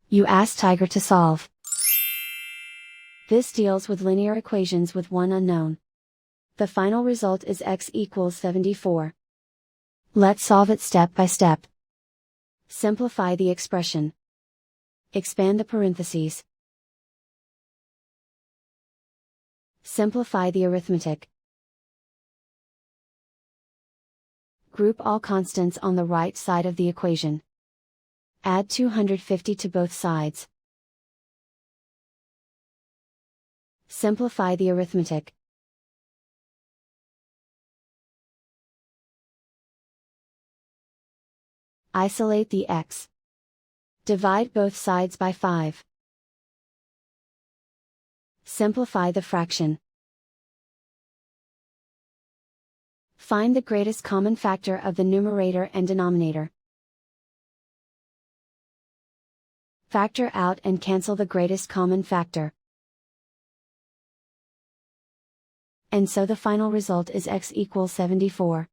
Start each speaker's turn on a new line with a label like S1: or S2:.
S1: You ask Tiger to solve. This deals with linear equations with one unknown. The final result is x equals 74. Let's solve it step by step. Simplify the expression. Expand the parentheses. Simplify the arithmetic. Group all constants on the right side of the equation. Add 250 to both sides. Simplify the arithmetic. Isolate the x. Divide both sides by 5. Simplify the fraction. Find the greatest common factor of the numerator and denominator. Factor out and cancel the greatest common factor. And so the final result is x equals 74.